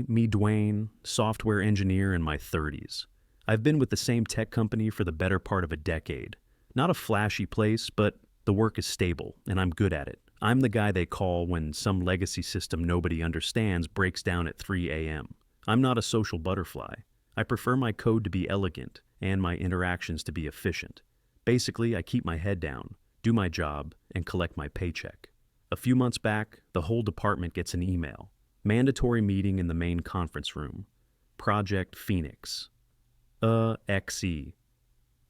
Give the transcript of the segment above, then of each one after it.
me, Dwayne, software engineer in my 30s. I've been with the same tech company for the better part of a decade. Not a flashy place, but the work is stable, and I'm good at it. I'm the guy they call when some legacy system nobody understands breaks down at 3 a.m. I'm not a social butterfly. I prefer my code to be elegant and my interactions to be efficient. Basically, I keep my head down, do my job, and collect my paycheck. A few months back, the whole department gets an email. Mandatory meeting in the main conference room. Project Phoenix. XE.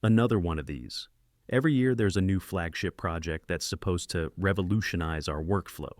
Another one of these. Every year there's a new flagship project that's supposed to revolutionize our workflow.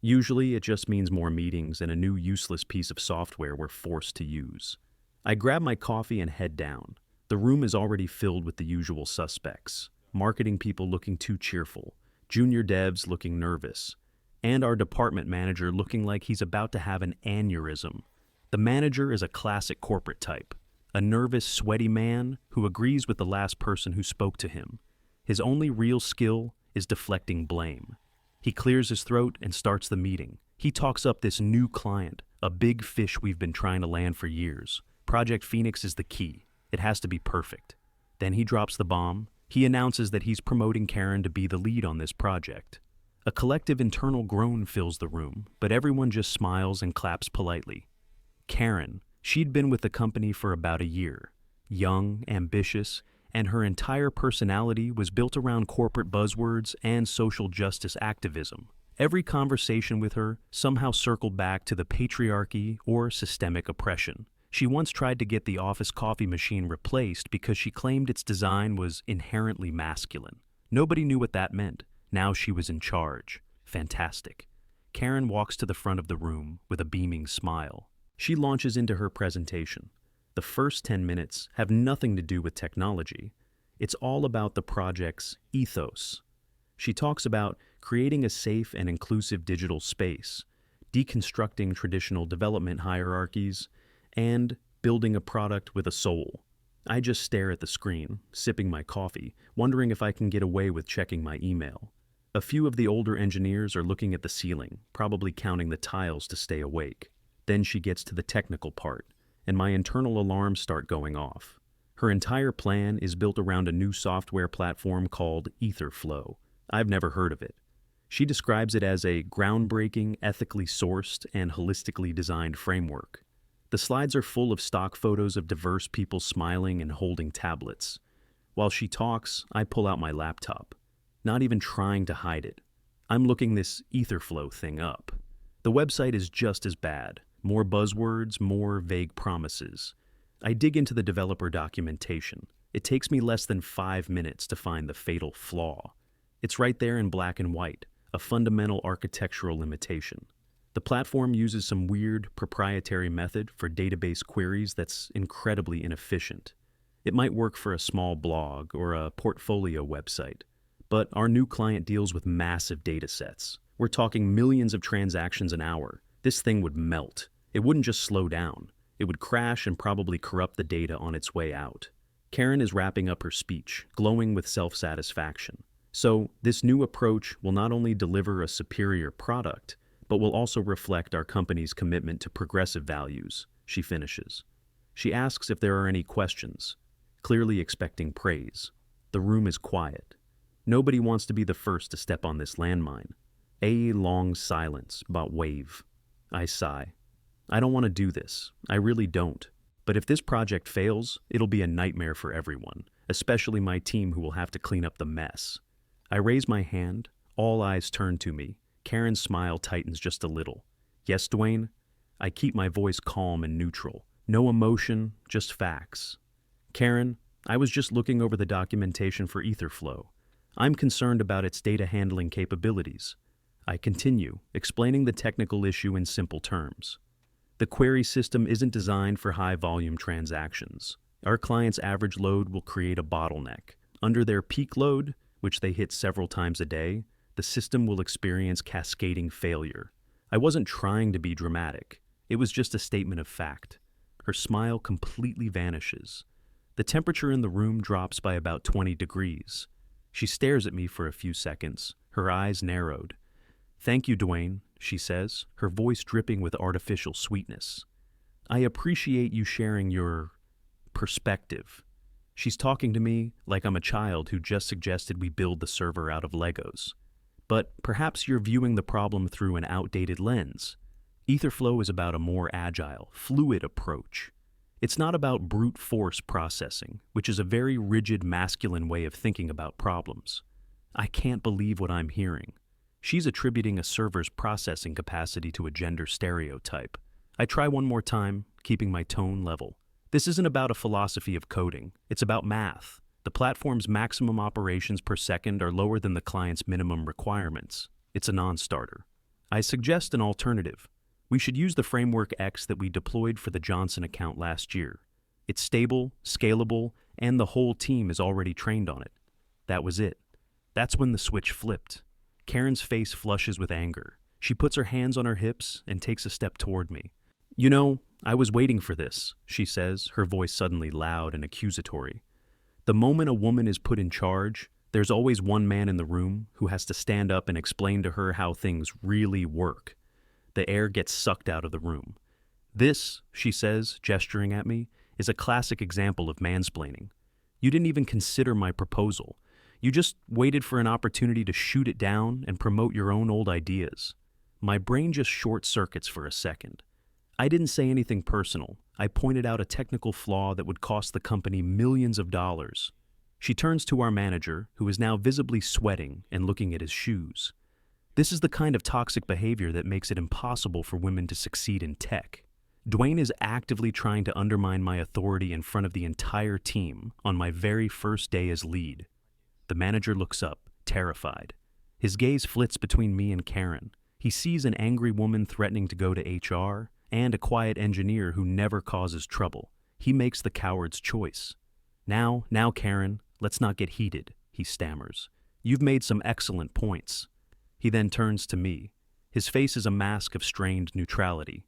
Usually it just means more meetings and a new useless piece of software we're forced to use. I grab my coffee and head down. The room is already filled with the usual suspects. Marketing people looking too cheerful, junior devs looking nervous, and our department manager looking like he's about to have an aneurysm. The manager is a classic corporate type, a nervous, sweaty man who agrees with the last person who spoke to him. His only real skill is deflecting blame. He clears his throat and starts the meeting. He talks up this new client, a big fish we've been trying to land for years. Project Phoenix is the key. It has to be perfect. Then he drops the bomb. He announces that he's promoting Karen to be the lead on this project. A collective internal groan fills the room, but everyone just smiles and claps politely. Karen, she'd been with the company for about a year. Young, ambitious, and her entire personality was built around corporate buzzwords and social justice activism. Every conversation with her somehow circled back to the patriarchy or systemic oppression. She once tried to get the office coffee machine replaced because she claimed its design was inherently masculine. Nobody knew what that meant. Now she was in charge. Fantastic. Karen walks to the front of the room with a beaming smile. She launches into her presentation. The first 10 minutes have nothing to do with technology. It's all about the project's ethos. She talks about creating a safe and inclusive digital space, deconstructing traditional development hierarchies, and building a product with a soul. I just stare at the screen, sipping my coffee, wondering if I can get away with checking my email. A few of the older engineers are looking at the ceiling, probably counting the tiles to stay awake. Then she gets to the technical part, and my internal alarms start going off. Her entire plan is built around a new software platform called Etherflow. I've never heard of it. She describes it as a groundbreaking, ethically sourced, and holistically designed framework. The slides are full of stock photos of diverse people smiling and holding tablets. While she talks, I pull out my laptop, not even trying to hide it. I'm looking this Etherflow thing up. The website is just as bad. More buzzwords, more vague promises. I dig into the developer documentation. It takes me less than 5 minutes to find the fatal flaw. It's right there in black and white, a fundamental architectural limitation. The platform uses some weird proprietary method for database queries that's incredibly inefficient. It might work for a small blog or a portfolio website, but our new client deals with massive data sets. We're talking millions of transactions an hour. This thing would melt. It wouldn't just slow down. It would crash and probably corrupt the data on its way out. Karen is wrapping up her speech, glowing with self-satisfaction. So, this new approach will not only deliver a superior product, but will also reflect our company's commitment to progressive values, she finishes. She asks if there are any questions, clearly expecting praise. The room is quiet. Nobody wants to be the first to step on this landmine. A long silence, but wave. I sigh. I don't want to do this. I really don't. But if this project fails, it'll be a nightmare for everyone, especially my team who will have to clean up the mess. I raise my hand. All eyes turn to me. Karen's smile tightens just a little. Yes, Dwayne? I keep my voice calm and neutral. No emotion, just facts. Karen, I was just looking over the documentation for Etherflow. I'm concerned about its data handling capabilities. I continue, explaining the technical issue in simple terms. The query system isn't designed for high-volume transactions. Our client's average load will create a bottleneck. Under their peak load, which they hit several times a day, the system will experience cascading failure. I wasn't trying to be dramatic. It was just a statement of fact. Her smile completely vanishes. The temperature in the room drops by about 20 degrees. She stares at me for a few seconds, her eyes narrowed. Thank you, Dwayne, she says, her voice dripping with artificial sweetness. I appreciate you sharing your perspective. She's talking to me like I'm a child who just suggested we build the server out of Legos. But perhaps you're viewing the problem through an outdated lens. Etherflow is about a more agile, fluid approach. It's not about brute force processing, which is a very rigid masculine way of thinking about problems. I can't believe what I'm hearing. She's attributing a server's processing capacity to a gender stereotype. I try one more time, keeping my tone level. This isn't about a philosophy of coding. It's about math. The platform's maximum operations per second are lower than the client's minimum requirements. It's a non-starter. I suggest an alternative. We should use the framework X that we deployed for the Johnson account last year. It's stable, scalable, and the whole team is already trained on it. That was it. That's when the switch flipped. Karen's face flushes with anger. She puts her hands on her hips and takes a step toward me. "You know, I was waiting for this," she says, her voice suddenly loud and accusatory. The moment a woman is put in charge, there's always one man in the room who has to stand up and explain to her how things really work. The air gets sucked out of the room. "This," she says, gesturing at me, "is a classic example of mansplaining. You didn't even consider my proposal. You just waited for an opportunity to shoot it down and promote your own old ideas." My brain just short-circuits for a second. I didn't say anything personal. I pointed out a technical flaw that would cost the company millions of dollars. She turns to our manager, who is now visibly sweating and looking at his shoes. This is the kind of toxic behavior that makes it impossible for women to succeed in tech. Dwayne is actively trying to undermine my authority in front of the entire team on my very first day as lead. The manager looks up, terrified. His gaze flits between me and Karen. He sees an angry woman threatening to go to HR and a quiet engineer who never causes trouble. He makes the coward's choice. Now, Karen, let's not get heated," he stammers. "You've made some excellent points." He then turns to me. His face is a mask of strained neutrality.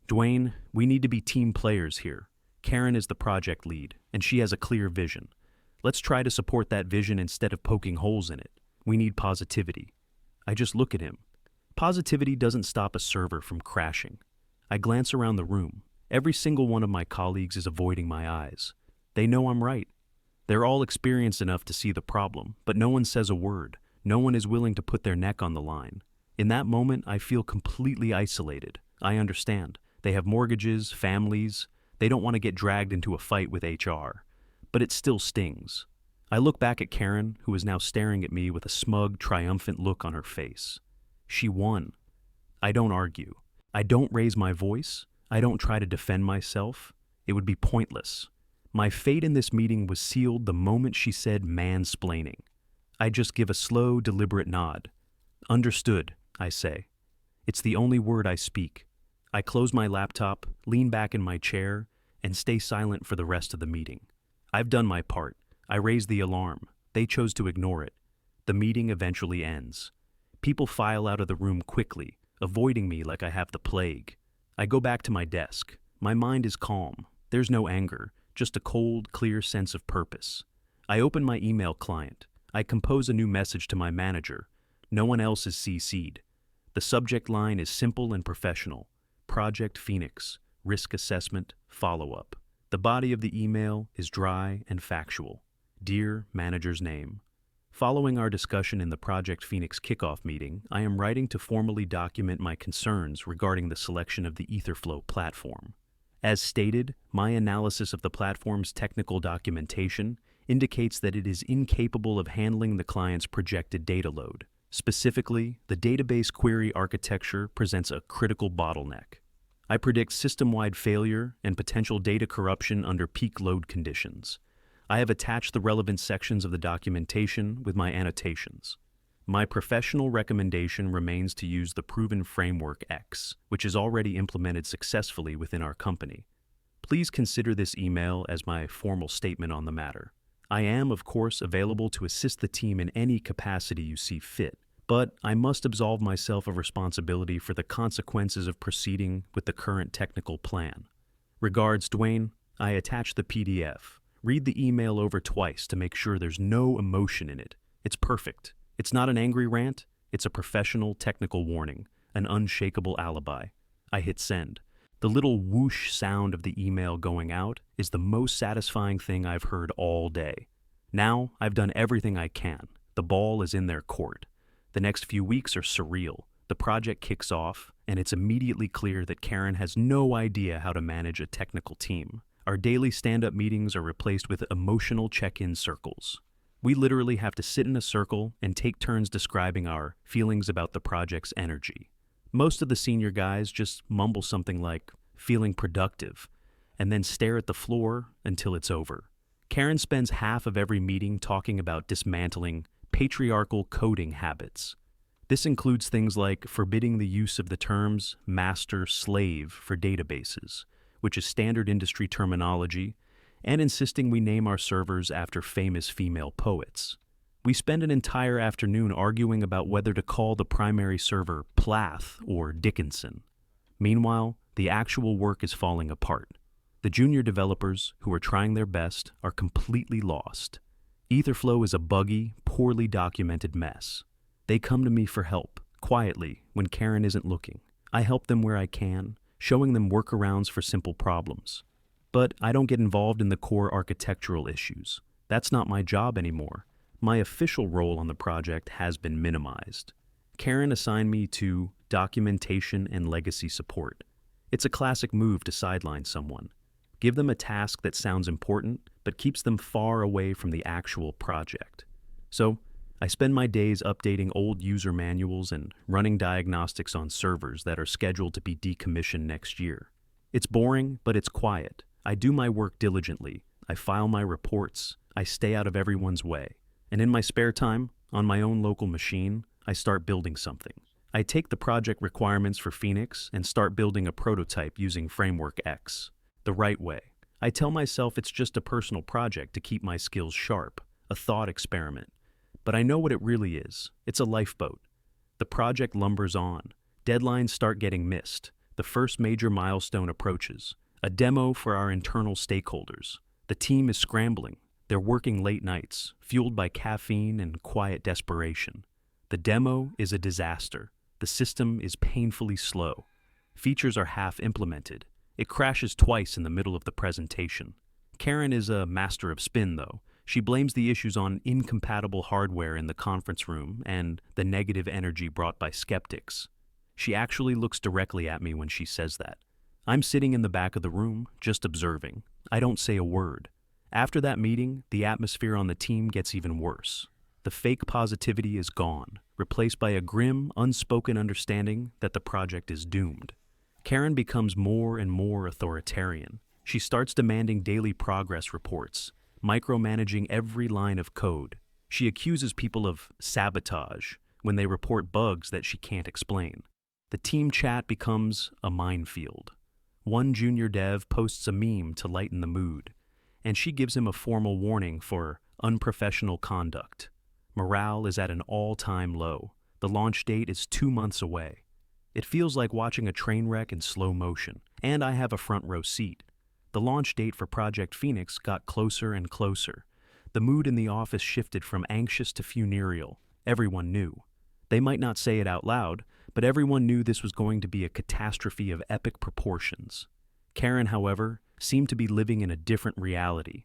"Dwayne, we need to be team players here. Karen is the project lead, and she has a clear vision. Let's try to support that vision instead of poking holes in it. We need positivity." I just look at him. Positivity doesn't stop a server from crashing. I glance around the room. Every single one of my colleagues is avoiding my eyes. They know I'm right. They're all experienced enough to see the problem, but no one says a word. No one is willing to put their neck on the line. In that moment, I feel completely isolated. I understand. They have mortgages, families. They don't want to get dragged into a fight with HR. But it still stings. I look back at Karen, who is now staring at me with a smug, triumphant look on her face. She won. I don't argue. I don't raise my voice. I don't try to defend myself. It would be pointless. My fate in this meeting was sealed the moment she said mansplaining. I just give a slow, deliberate nod. "Understood," I say. It's the only word I speak. I close my laptop, lean back in my chair, and stay silent for the rest of the meeting. I've done my part. I raised the alarm. They chose to ignore it. The meeting eventually ends. People file out of the room quickly, avoiding me like I have the plague. I go back to my desk. My mind is calm. There's no anger, just a cold, clear sense of purpose. I open my email client. I compose a new message to my manager. No one else is CC'd. The subject line is simple and professional. Project Phoenix, risk assessment, follow-up. The body of the email is dry and factual. Dear manager's name. Following our discussion in the Project Phoenix kickoff meeting, I am writing to formally document my concerns regarding the selection of the Etherflow platform. As stated, my analysis of the platform's technical documentation indicates that it is incapable of handling the client's projected data load. Specifically, the database query architecture presents a critical bottleneck. I predict system-wide failure and potential data corruption under peak load conditions. I have attached the relevant sections of the documentation with my annotations. My professional recommendation remains to use the proven framework X, which is already implemented successfully within our company. Please consider this email as my formal statement on the matter. I am, of course, available to assist the team in any capacity you see fit, but I must absolve myself of responsibility for the consequences of proceeding with the current technical plan. Regards, Dwayne. I attach the PDF. Read the email over twice to make sure there's no emotion in it. It's perfect. It's not an angry rant. It's a professional technical warning, an unshakable alibi. I hit send. The little whoosh sound of the email going out is the most satisfying thing I've heard all day. Now, I've done everything I can. The ball is in their court. The next few weeks are surreal. The project kicks off, and it's immediately clear that Karen has no idea how to manage a technical team. Our daily stand-up meetings are replaced with emotional check-in circles. We literally have to sit in a circle and take turns describing our feelings about the project's energy. Most of the senior guys just mumble something like, feeling productive, and then stare at the floor until it's over. Karen spends half of every meeting talking about dismantling patriarchal coding habits. This includes things like forbidding the use of the terms master-slave for databases, which is standard industry terminology, and insisting we name our servers after famous female poets. We spend an entire afternoon arguing about whether to call the primary server Plath or Dickinson. Meanwhile, the actual work is falling apart. The junior developers, who are trying their best, are completely lost. Etherflow is a buggy, poorly documented mess. They come to me for help, quietly, when Karen isn't looking. I help them where I can, showing them workarounds for simple problems. But I don't get involved in the core architectural issues. That's not my job anymore. My official role on the project has been minimized. Karen assigned me to documentation and legacy support. It's a classic move to sideline someone. Give them a task that sounds important, but keeps them far away from the actual project. So, I spend my days updating old user manuals and running diagnostics on servers that are scheduled to be decommissioned next year. It's boring, but it's quiet. I do my work diligently. I file my reports. I stay out of everyone's way. And in my spare time, on my own local machine, I start building something. I take the project requirements for Phoenix and start building a prototype using Framework X. The right way. I tell myself it's just a personal project to keep my skills sharp, a thought experiment. But I know what it really is. It's a lifeboat. The project lumbers on. Deadlines start getting missed. The first major milestone approaches. A demo for our internal stakeholders. The team is scrambling. They're working late nights, fueled by caffeine and quiet desperation. The demo is a disaster. The system is painfully slow. Features are half implemented. It crashes twice in the middle of the presentation. Karen is a master of spin, though. She blames the issues on incompatible hardware in the conference room and the negative energy brought by skeptics. She actually looks directly at me when she says that. I'm sitting in the back of the room, just observing. I don't say a word. After that meeting, the atmosphere on the team gets even worse. The fake positivity is gone, replaced by a grim, unspoken understanding that the project is doomed. Karen becomes more and more authoritarian. She starts demanding daily progress reports, micromanaging every line of code. She accuses people of sabotage when they report bugs that she can't explain. The team chat becomes a minefield. One junior dev posts a meme to lighten the mood, and she gives him a formal warning for unprofessional conduct. Morale is at an all-time low. The launch date is 2 months away. It feels like watching a train wreck in slow motion, and I have a front row seat. The launch date for Project Phoenix got closer and closer. The mood in the office shifted from anxious to funereal. Everyone knew. They might not say it out loud, but everyone knew this was going to be a catastrophe of epic proportions. Karen, however, seemed to be living in a different reality.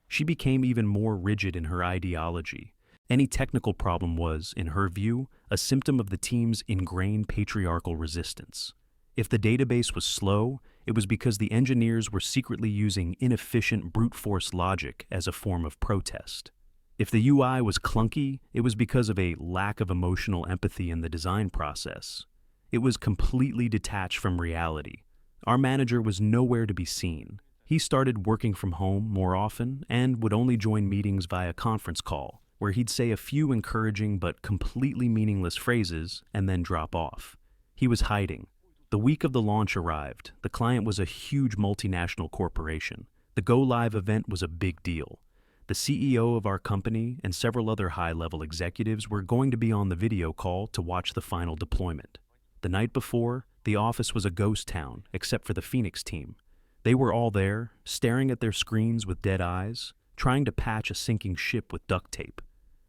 She became even more rigid in her ideology. Any technical problem was, in her view, a symptom of the team's ingrained patriarchal resistance. If the database was slow, it was because the engineers were secretly using inefficient brute force logic as a form of protest. If the UI was clunky, it was because of a lack of emotional empathy in the design process. It was completely detached from reality. Our manager was nowhere to be seen. He started working from home more often and would only join meetings via conference call, where he'd say a few encouraging but completely meaningless phrases and then drop off. He was hiding. The week of the launch arrived. The client was a huge multinational corporation. The go-live event was a big deal. The CEO of our company and several other high-level executives were going to be on the video call to watch the final deployment. The night before, the office was a ghost town, except for the Phoenix team. They were all there, staring at their screens with dead eyes, trying to patch a sinking ship with duct tape.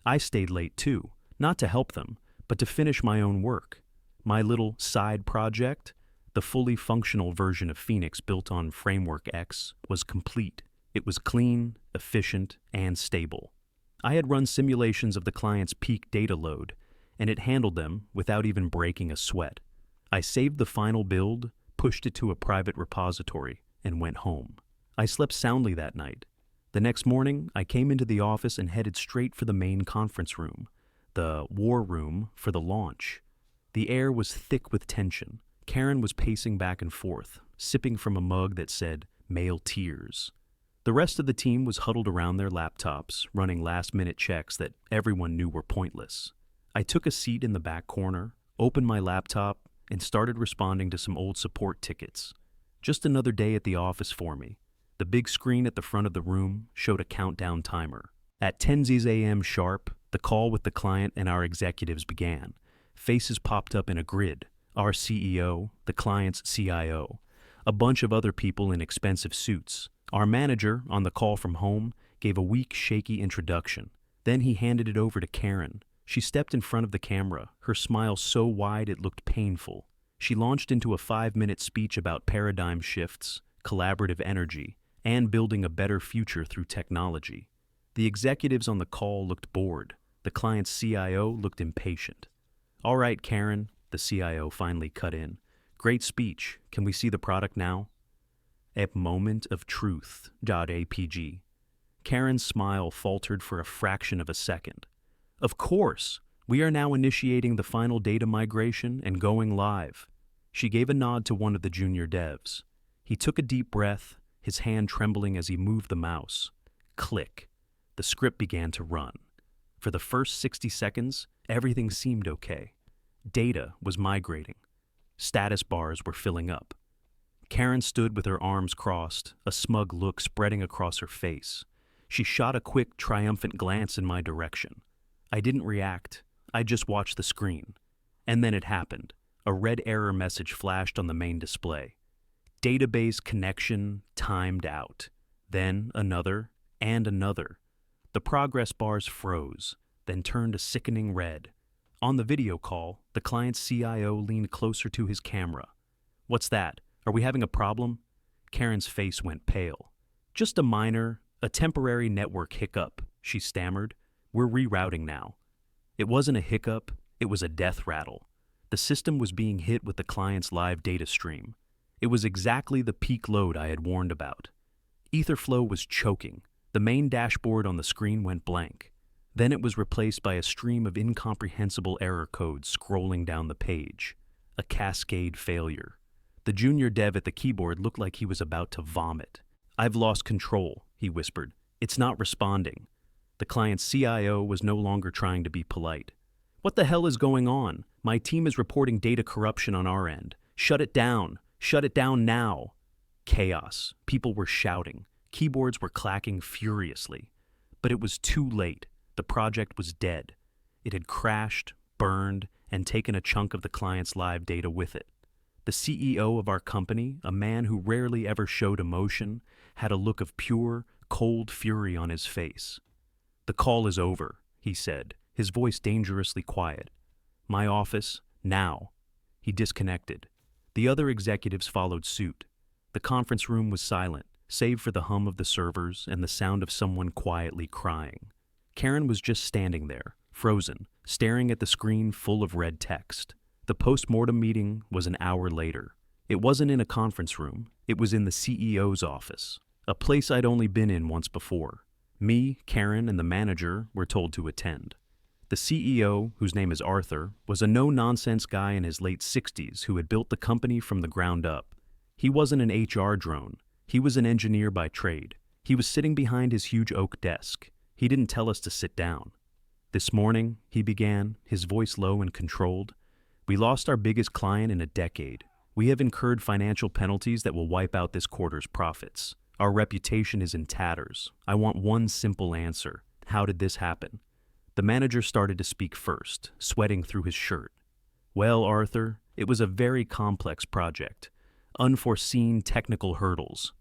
I stayed late too, not to help them, but to finish my own work. My little side project, The fully functional version of Phoenix built on Framework X was complete. It was clean, efficient, and stable. I had run simulations of the client's peak data load, and it handled them without even breaking a sweat. I saved the final build, pushed it to a private repository, and went home. I slept soundly that night. The next morning, I came into the office and headed straight for the main conference room, the war room for the launch. The air was thick with tension. Karen was pacing back and forth, sipping from a mug that said, "Male Tears." The rest of the team was huddled around their laptops, running last-minute checks that everyone knew were pointless. I took a seat in the back corner, opened my laptop, and started responding to some old support tickets. Just another day at the office for me. The big screen at the front of the room showed a countdown timer. At 10 a.m. sharp, the call with the client and our executives began. Faces popped up in a grid. Our CEO, the client's CIO, a bunch of other people in expensive suits. Our manager, on the call from home, gave a weak, shaky introduction. Then he handed it over to Karen. She stepped in front of the camera, her smile so wide it looked painful. She launched into a 5-minute speech about paradigm shifts, collaborative energy, and building a better future through technology. The executives on the call looked bored. The client's CIO looked impatient. "All right, Karen," the CIO finally cut in. "Great speech. Can we see the product now?" A moment of truth. .apg. Karen's smile faltered for a fraction of a second. "Of course. We are now initiating the final data migration and going live." She gave a nod to one of the junior devs. He took a deep breath, his hand trembling as he moved the mouse. Click. The script began to run. For the first 60 seconds, everything seemed okay. Data was migrating. Status bars were filling up. Karen stood with her arms crossed, a smug look spreading across her face. She shot a quick, triumphant glance in my direction. I didn't react. I just watched the screen. And then it happened. A red error message flashed on the main display. Database connection timed out. Then another and another. The progress bars froze, then turned a sickening red. On the video call, the client's CIO leaned closer to his camera. "What's that? Are we having a problem?" Karen's face went pale. "Just a temporary network hiccup," she stammered. "We're rerouting now." It wasn't a hiccup, it was a death rattle. The system was being hit with the client's live data stream. It was exactly the peak load I had warned about. Etherflow was choking. The main dashboard on the screen went blank. Then it was replaced by a stream of incomprehensible error codes scrolling down the page. A cascade failure. The junior dev at the keyboard looked like he was about to vomit. "I've lost control," he whispered. "It's not responding." The client's CIO was no longer trying to be polite. "What the hell is going on? My team is reporting data corruption on our end. Shut it down. Shut it down now." Chaos. People were shouting. Keyboards were clacking furiously. But it was too late. The project was dead. It had crashed, burned, and taken a chunk of the client's live data with it. The CEO of our company, a man who rarely ever showed emotion, had a look of pure, cold fury on his face. "The call is over," he said, his voice dangerously quiet. "My office, now." He disconnected. The other executives followed suit. The conference room was silent, save for the hum of the servers and the sound of someone quietly crying. Karen was just standing there, frozen, staring at the screen full of red text. The post-mortem meeting was an hour later. It wasn't in a conference room. It was in the CEO's office, a place I'd only been in once before. Me, Karen, and the manager were told to attend. The CEO, whose name is Arthur, was a no-nonsense guy in his late 60s who had built the company from the ground up. He wasn't an HR drone. He was an engineer by trade. He was sitting behind his huge oak desk. He didn't tell us to sit down. "This morning," he began, his voice low and controlled, "we lost our biggest client in a decade. We have incurred financial penalties that will wipe out this quarter's profits. Our reputation is in tatters. I want one simple answer. How did this happen?" The manager started to speak first, sweating through his shirt. "Well, Arthur, it was a very complex project. Unforeseen technical hurdles."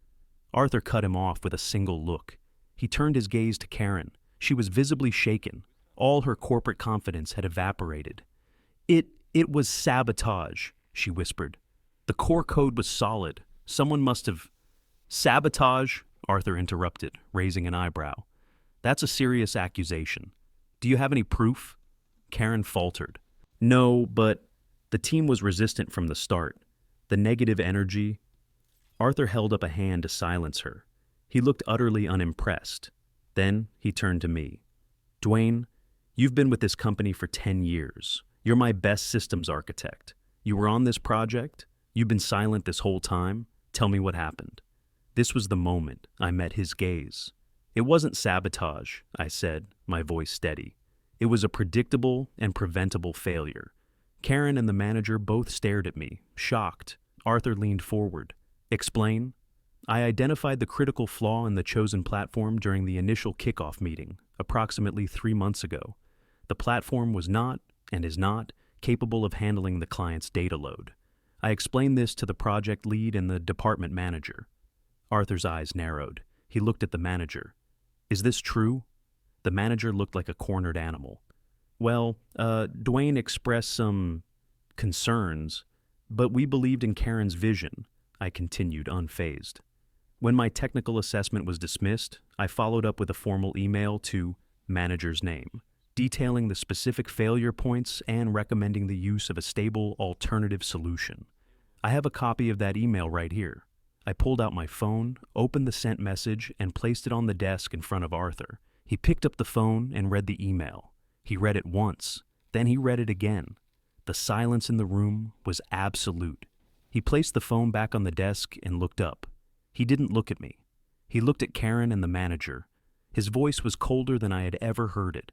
Arthur cut him off with a single look. He turned his gaze to Karen. She was visibly shaken. All her corporate confidence had evaporated. It was sabotage," she whispered. The core code was solid. Someone must have... Sabotage, Arthur interrupted, raising an eyebrow. That's a serious accusation. Do you have any proof? Karen faltered. No, but the team was resistant from the start. The negative energy... Arthur held up a hand to silence her. He looked utterly unimpressed. Then he turned to me. Dwayne, you've been with this company for 10 years. You're my best systems architect. You were on this project. You've been silent this whole time. Tell me what happened. This was the moment I met his gaze. It wasn't sabotage, I said, my voice steady. It was a predictable and preventable failure. Karen and the manager both stared at me, shocked. Arthur leaned forward. Explain? I identified the critical flaw in the chosen platform during the initial kickoff meeting, approximately 3 months ago. The platform was not, and is not, capable of handling the client's data load. I explained this to the project lead and the department manager. Arthur's eyes narrowed. He looked at the manager. Is this true? The manager looked like a cornered animal. Well, Dwayne expressed some concerns, but we believed in Karen's vision, I continued, unfazed. When my technical assessment was dismissed, I followed up with a formal email to manager's name, detailing the specific failure points and recommending the use of a stable alternative solution. I have a copy of that email right here. I pulled out my phone, opened the sent message, and placed it on the desk in front of Arthur. He picked up the phone and read the email. He read it once, then he read it again. The silence in the room was absolute. He placed the phone back on the desk and looked up. He didn't look at me. He looked at Karen and the manager. His voice was colder than I had ever heard it.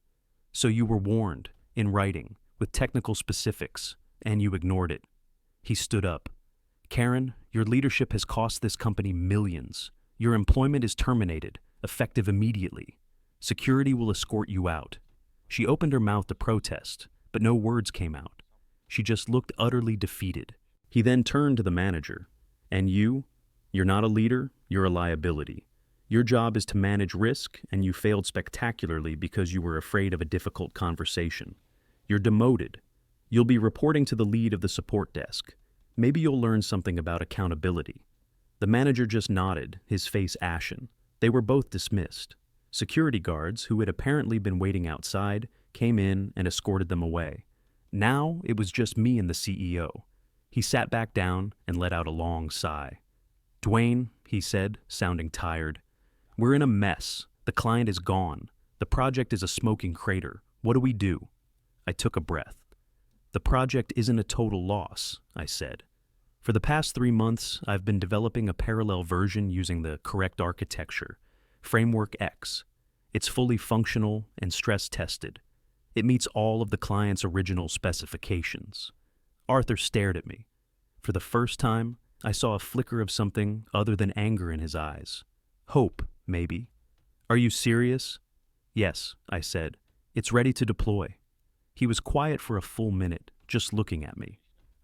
So you were warned, in writing, with technical specifics, and you ignored it. He stood up. Karen, your leadership has cost this company millions. Your employment is terminated, effective immediately. Security will escort you out. She opened her mouth to protest, but no words came out. She just looked utterly defeated. He then turned to the manager. And you're not a leader, you're a liability. Your job is to manage risk, and you failed spectacularly because you were afraid of a difficult conversation. You're demoted. You'll be reporting to the lead of the support desk. Maybe you'll learn something about accountability. The manager just nodded, his face ashen. They were both dismissed. Security guards, who had apparently been waiting outside, came in and escorted them away. Now it was just me and the CEO. He sat back down and let out a long sigh. Dwayne, he said, sounding tired, we're in a mess. The client is gone. The project is a smoking crater. What do we do? I took a breath. The project isn't a total loss, I said. For the past 3 months, I've been developing a parallel version using the correct architecture, Framework X. It's fully functional and stress-tested. It meets all of the client's original specifications. Arthur stared at me. For the first time, I saw a flicker of something other than anger in his eyes. Hope, maybe. Are you serious? Yes, I said. It's ready to deploy. He was quiet for a full minute, just looking at me.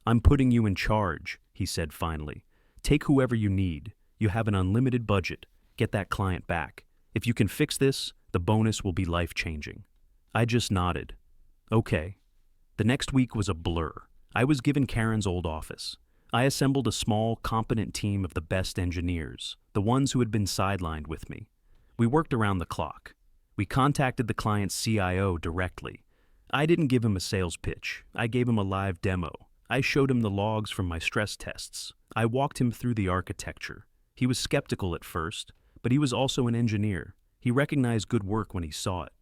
I'm putting you in charge, he said finally. Take whoever you need. You have an unlimited budget. Get that client back. If you can fix this, the bonus will be life-changing. I just nodded. Okay. The next week was a blur. I was given Karen's old office. I assembled a small, competent team of the best engineers, the ones who had been sidelined with me. We worked around the clock. We contacted the client's CIO directly. I didn't give him a sales pitch. I gave him a live demo. I showed him the logs from my stress tests. I walked him through the architecture. He was skeptical at first, but he was also an engineer. He recognized good work when he saw it.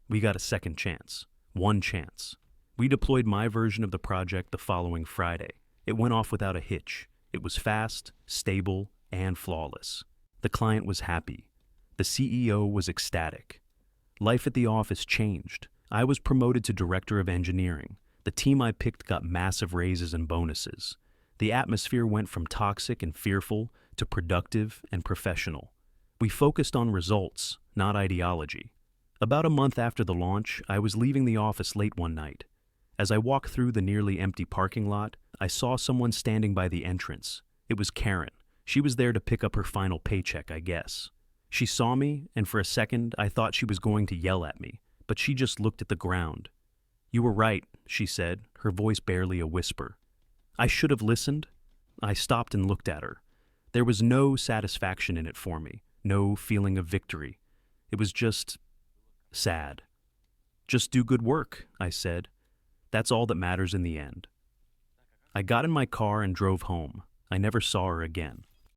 We got a second chance. One chance. We deployed my version of the project the following Friday. It went off without a hitch. It was fast, stable, and flawless. The client was happy. The CEO was ecstatic. Life at the office changed. I was promoted to director of engineering. The team I picked got massive raises and bonuses. The atmosphere went from toxic and fearful to productive and professional. We focused on results, not ideology. About a month after the launch, I was leaving the office late one night. As I walked through the nearly empty parking lot, I saw someone standing by the entrance. It was Karen. She was there to pick up her final paycheck, I guess. She saw me, and for a second I thought she was going to yell at me, but she just looked at the ground. You were right, she said, her voice barely a whisper. I should have listened. I stopped and looked at her. There was no satisfaction in it for me, no feeling of victory. It was just sad. Just do good work, I said. That's all that matters in the end. I got in my car and drove home. I never saw her again.